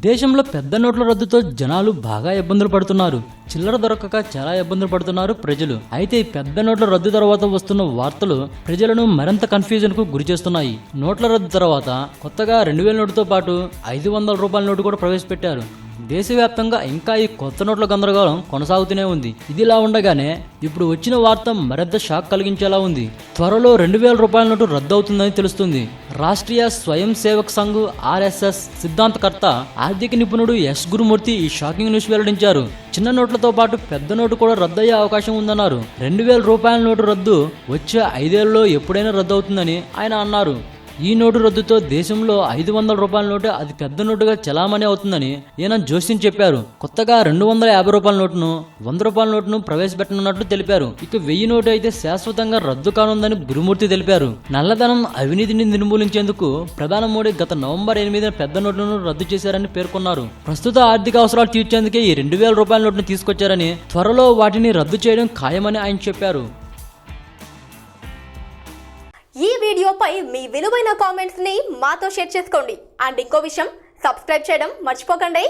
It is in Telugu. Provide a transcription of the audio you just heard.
దేశంలో పెద్ద నోట్ల రద్దుతో జనాలు బాగా ఇబ్బందులు పడుతున్నారు. చిల్లర దొరకక చాలా ఇబ్బందులు పడుతున్నారు ప్రజలు. అయితే ఈ పెద్ద నోట్ల రద్దు తర్వాత వస్తున్న వార్తలు ప్రజలను మరింత కన్ఫ్యూజన్ కు గురి చేస్తున్నాయి. నోట్ల రద్దు తర్వాత కొత్తగా 2000 నోటుతో పాటు 500 రూపాయల నోటు కూడా ప్రవేశపెట్టారు. దేశవ్యాప్తంగా ఇంకా ఈ కొత్త నోట్ల గందరగోళం కొనసాగుతూనే ఉంది. ఇదిలా ఉండగానే ఇప్పుడు వచ్చిన వార్త మరింత షాక్ కలిగించేలా ఉంది. త్వరలో 2000 రూపాయల నోటు రద్దు అవుతుందని తెలుస్తుంది. రాష్ట్రీయ స్వయం సేవక్ సంఘ్ RSS సిద్ధాంతకర్త ఆర్థిక నిపుణుడు ఎస్ గురుమూర్తి ఈ షాకింగ్ న్యూస్ వెల్లడించారు. చిన్న నోట్లతో పాటు పెద్ద నోటు కూడా రద్దయ్యే అవకాశం ఉందన్నారు. 2000 రూపాయల నోటు రద్దు వచ్చే 5 ఏళ్లలో ఎప్పుడైనా రద్దు అవుతుందని ఆయన అన్నారు. ఈ నోటు రద్దుతో దేశంలో 500 రూపాయల నోటు అతి పెద్ద నోటుగా చలామణి అవుతుందని ఈయన జోస్యం చెప్పారు. కొత్తగా 250 రూపాయల నోటును 100 రూపాయల నోటును ప్రవేశపెట్టనున్నట్లు తెలిపారు. ఇక 1000 నోటు అయితే శాశ్వతంగా రద్దు కానుందని గురుమూర్తి తెలిపారు. నల్లధనం అవినీతిని నిర్మూలించేందుకు ప్రధాని మోడీ గత నవంబర్ 8న పెద్ద నోట్లను రద్దు చేశారని పేర్కొన్నారు. ప్రస్తుత ఆర్థిక అవసరాలు తీర్చేందుకే ఈ 2000 రూపాయల నోటును తీసుకొచ్చారని, త్వరలో వాటిని రద్దు చేయడం ఖాయమని ఆయన చెప్పారు. ఈ వీడియోపై మీ విలువైన కామెంట్స్ ని మాతో షేర్ చేసుకోండి. అండ్ ఇంకో విషయం, సబ్స్క్రైబ్ చేయడం మర్చిపోకండి.